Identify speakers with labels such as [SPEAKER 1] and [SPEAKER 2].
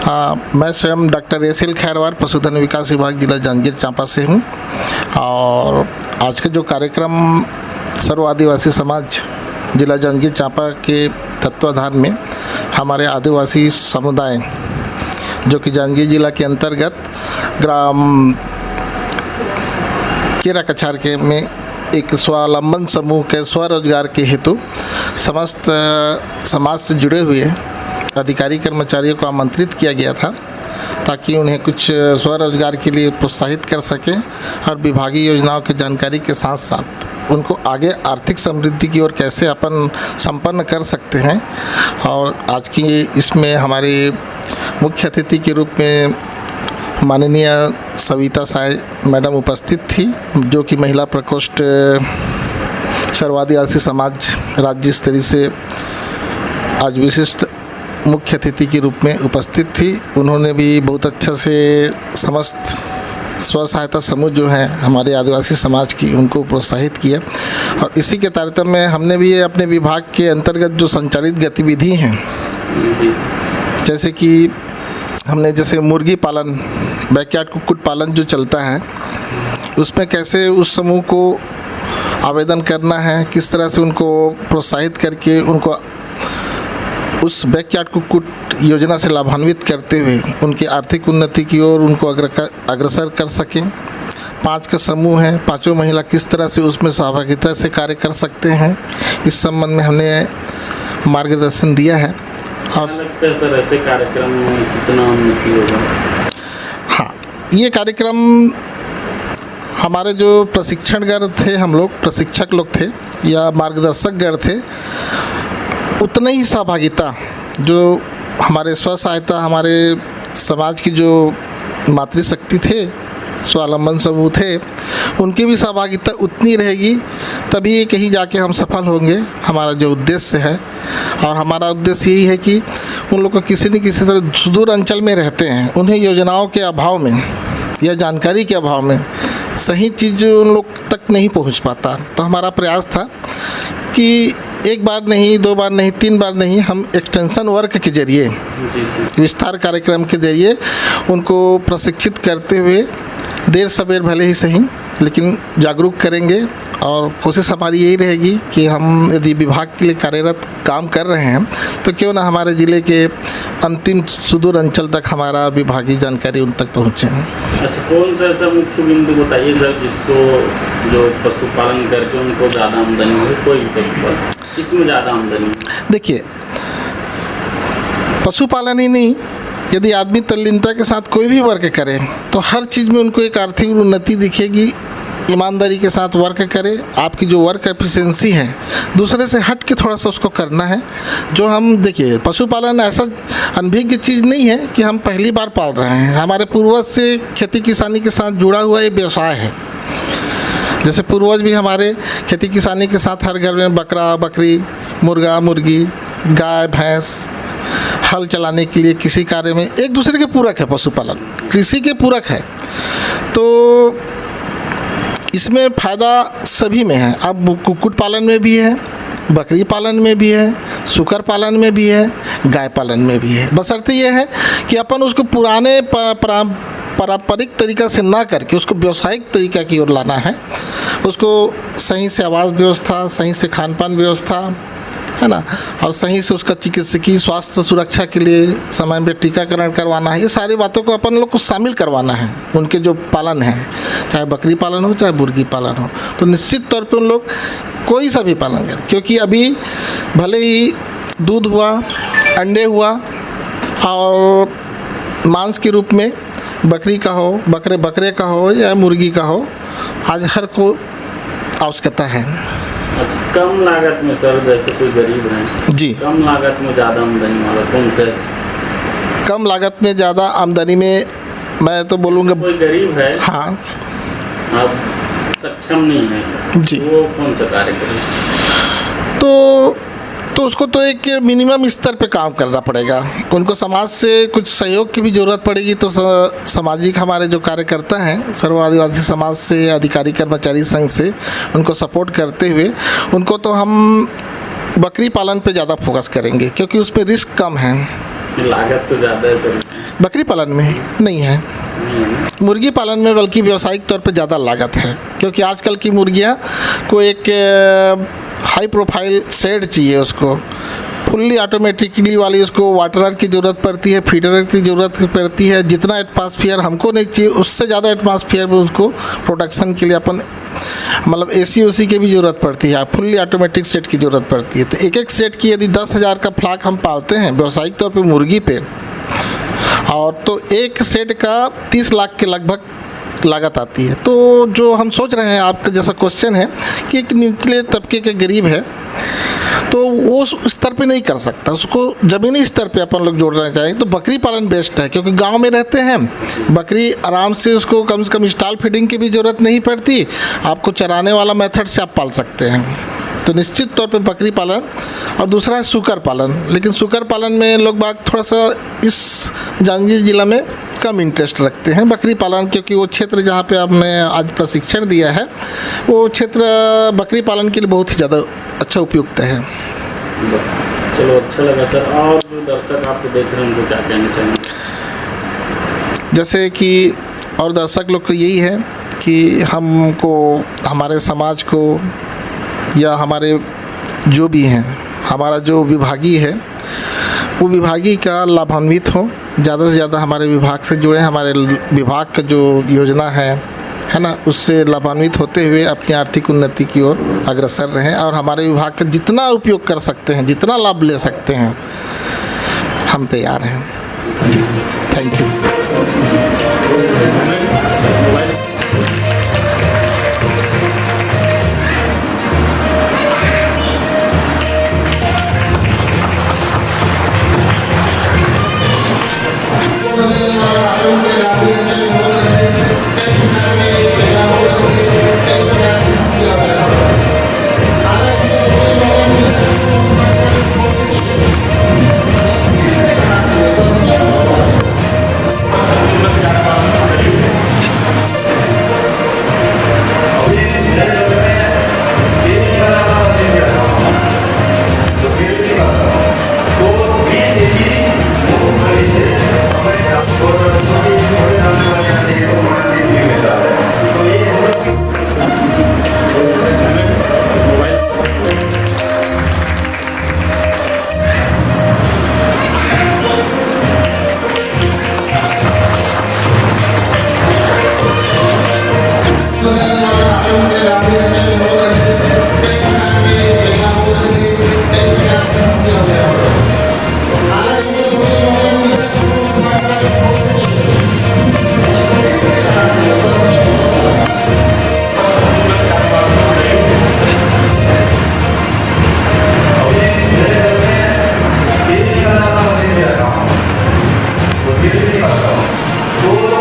[SPEAKER 1] हाँ, मैं स्वयं डॉक्टर एस.एल. खैरवार पशुधन विकास विभाग जिला जांजगीर चांपा से हूँ। और आज का जो कार्यक्रम सर्व आदिवासी समाज जिला जांजगीर चांपा के तत्वाधान में हमारे आदिवासी समुदाय जो कि जांजगीर जिला के अंतर्गत ग्राम केरा कछार के में एक स्वावलंबन समूह के स्वरोजगार के हेतु समस्त समाज से जुड़े हुए अधिकारी कर्मचारियों को आमंत्रित किया गया था ताकि उन्हें कुछ स्वरोजगार के लिए प्रोत्साहित कर सकें और विभागीय योजनाओं की जानकारी के साथ साथ उनको आगे आर्थिक समृद्धि की ओर कैसे अपन संपन्न कर सकते हैं। और आज की इसमें हमारी मुख्य अतिथि के रूप में माननीय सविता साय मैडम उपस्थित थी, जो कि महिला प्रकोष्ठ सर्व आदिवासी समाज राज्य स्तरीय से आज विशिष्ट मुख्य अतिथि के रूप में उपस्थित थी। उन्होंने भी बहुत अच्छा से समस्त स्व सहायता समूह जो हैं हमारे आदिवासी समाज की उनको प्रोत्साहित किया। और इसी के तारतम्य में हमने भी अपने विभाग के अंतर्गत जो संचालित गतिविधि हैं, जैसे कि हमने जैसे मुर्गी पालन, बैकयार्ड कुक्कुट पालन जो चलता है, उसमें कैसे उस समूह को आवेदन करना है, किस तरह से उनको प्रोत्साहित करके उनको उस बैकयार्ड कुक्कुट योजना से लाभान्वित करते हुए उनकी आर्थिक उन्नति की ओर उनको अग्रसर कर सकें। 5 का समूह है, 5 महिला किस तरह से उसमें सहभागिता से कार्य कर सकते हैं, इस संबंध में हमने मार्गदर्शन दिया है। और
[SPEAKER 2] सर ऐसे कार्यक्रम में कितना उन्नति होगा?
[SPEAKER 1] हाँ, ये कार्यक्रम हमारे जो प्रशिक्षणगण थे, हम लोग प्रशिक्षक लोग थे या मार्गदर्शकगण थे, उतने ही सहभागिता जो हमारे स्व सहायता हमारे समाज की जो मातृशक्ति थे, स्वावलंबन समूह थे, उनकी भी सहभागिता उतनी रहेगी, तभी कहीं जाके हम सफल होंगे। हमारा जो उद्देश्य है, और हमारा उद्देश्य यही है कि उन लोग को किसी न किसी तरह सुदूर अंचल में रहते हैं, उन्हें योजनाओं के अभाव में या जानकारी के अभाव में सही चीज़ उन लोग तक नहीं पहुंच पाता। तो हमारा प्रयास था कि 1 बार नहीं, 2 बार नहीं, 3 बार नहीं, हम एक्सटेंशन वर्क के जरिए, विस्तार कार्यक्रम के जरिए उनको प्रशिक्षित करते हुए देर सवेर भले ही सही लेकिन जागरूक करेंगे। और कोशिश हमारी यही रहेगी कि हम यदि विभाग के लिए कार्यरत काम कर रहे हैं तो क्यों ना हमारे ज़िले के अंतिम सुदूर अंचल तक हमारा विभागीय जानकारी उन तक पहुँचे।
[SPEAKER 2] अच्छा, कौन सा ऐसा मुख्य बिंदु बताइए सर जिसको जो पशुपालन करके उनको ज़्यादा आमदनी हो? कोई पशुपालन इसमें ज़्यादा आमदनी? देखिए,
[SPEAKER 1] पशुपालन ही नहीं, यदि आदमी तल्लीनता के साथ कोई भी वर्क करे तो हर चीज़ में उनको एक आर्थिक उन्नति दिखेगी। ईमानदारी के साथ वर्क करे, आपकी जो वर्क एफिशिएंसी है दूसरे से हट के थोड़ा सा उसको करना है। जो हम देखिए, पशुपालन ऐसा अनभिज्ञ चीज़ नहीं है कि हम पहली बार पाल रहे हैं। हमारे पूर्वज से खेती किसानी के साथ जुड़ा हुआ ये व्यवसाय है। जैसे पूर्वज भी हमारे खेती किसानी के साथ हर घर में बकरा बकरी, मुर्गा मुर्गी, गाय भैंस, हल चलाने के लिए किसी कार्य में एक दूसरे के पूरक है। पशुपालन कृषि के पूरक है, तो इसमें फ़ायदा सभी में है। अब कुक्कुट पालन में भी है, बकरी पालन में भी है, सूकर पालन में भी है, गाय पालन में भी है। बशर्ते ये है कि अपन उसको पुराने पारंपरिक तरीका से ना करके उसको व्यावसायिक तरीका की ओर लाना है। उसको सही से आवास व्यवस्था, सही से खान पान व्यवस्था, है ना, और सही से उसका चिकित्सकीय स्वास्थ्य सुरक्षा के लिए समय में टीकाकरण करवाना है। ये सारी बातों को अपन लोग को शामिल करवाना है उनके जो पालन है, चाहे बकरी पालन हो चाहे मुर्गी पालन हो। तो निश्चित तौर पे उन लोग कोई सा भी पालन करें, क्योंकि अभी भले ही दूध हुआ, अंडे हुआ और मांस के रूप में बकरी का हो, बकरे का हो या मुर्गी का हो, आज हर को आवश्यकता है।
[SPEAKER 2] कम लागत में सर, जैसे कोई गरीब है
[SPEAKER 1] जी,
[SPEAKER 2] कम लागत में ज़्यादा आमदनी वाला कौन सा?
[SPEAKER 1] कम लागत में ज़्यादा आमदनी में मैं तो बोलूँगा,
[SPEAKER 2] कोई गरीब है,
[SPEAKER 1] हाँ,
[SPEAKER 2] अब सक्षम नहीं है
[SPEAKER 1] जी,
[SPEAKER 2] वो कौन सा कार्य करे?
[SPEAKER 1] तो उसको तो एक मिनिमम स्तर पे काम करना पड़ेगा। उनको समाज से कुछ सहयोग की भी ज़रूरत पड़ेगी। तो सामाजिक हमारे जो कार्यकर्ता हैं सर्व आदिवासी समाज से, अधिकारी कर्मचारी संघ से उनको सपोर्ट करते हुए उनको तो हम बकरी पालन पे ज़्यादा फोकस करेंगे, क्योंकि उसमें रिस्क कम है।
[SPEAKER 2] लागत तो ज़्यादा है सर।
[SPEAKER 1] बकरी पालन में नहीं है।
[SPEAKER 2] नहीं है ना?
[SPEAKER 1] मुर्गी पालन में बल्कि व्यावसायिक तौर पे ज़्यादा लागत है, क्योंकि आजकल की मुर्गियाँ को एक हाई प्रोफाइल शेड चाहिए, उसको फुल्ली ऑटोमेटिकली वाली उसको वाटरर की ज़रूरत पड़ती है, फीडर की ज़रूरत पड़ती है। जितना एटमॉस्फेयर हमको नहीं चाहिए उससे ज़्यादा एटमॉस्फेयर में उसको प्रोडक्शन के लिए अपन मतलब एसी उसी की भी ज़रूरत पड़ती है, फुल्ली ऑटोमेटिक सेट की ज़रूरत पड़ती है। तो एक एक सेट की यदि 10,000 का फ्लाक हम पालते हैं व्यावसायिक तौर पे मुर्गी पे, और तो एक सेट का 30 लाख के लगभग लागत आती है। तो जो हम सोच रहे हैं, आपका जैसा क्वेश्चन है कि एक निचले तबके के गरीब है तो वो उस स्तर पे नहीं कर सकता, उसको ज़मीनी स्तर पे अपन लोग जोड़ना चाहें तो बकरी पालन बेस्ट है, क्योंकि गांव में रहते हैं बकरी आराम से, उसको कम से कम स्टॉल फीडिंग की भी ज़रूरत नहीं पड़ती, आपको चराने वाला मेथड से आप पाल सकते हैं। तो निश्चित तौर पे बकरी पालन। और दूसरा है सूकर पालन, लेकिन सूकर पालन में लोग बाग थोड़ा सा इस जांजगीर जिला में कम इंटरेस्ट रखते हैं बकरी पालन, क्योंकि वो क्षेत्र जहाँ पे आपने आज प्रशिक्षण दिया है वो क्षेत्र बकरी पालन के लिए बहुत ही ज़्यादा अच्छा उपयुक्त है।
[SPEAKER 2] चलो, अच्छा लगा सर। और जो दर्शक आपको देख रहे हैं उनको क्या कहना चाहेंगे?
[SPEAKER 1] जैसे कि और दर्शक लोग को यही है कि हमको हमारे समाज को या हमारे जो भी हैं, हमारा जो विभागीय है वो विभागीय का लाभान्वित हो, ज़्यादा से ज़्यादा हमारे विभाग से जुड़े, हमारे विभाग का जो योजना है ना, उससे लाभान्वित होते हुए अपनी आर्थिक उन्नति की ओर अग्रसर रहें, और हमारे विभाग का जितना उपयोग कर सकते हैं, जितना लाभ ले सकते हैं, हम तैयार हैं जी। Thank you.
[SPEAKER 3] तो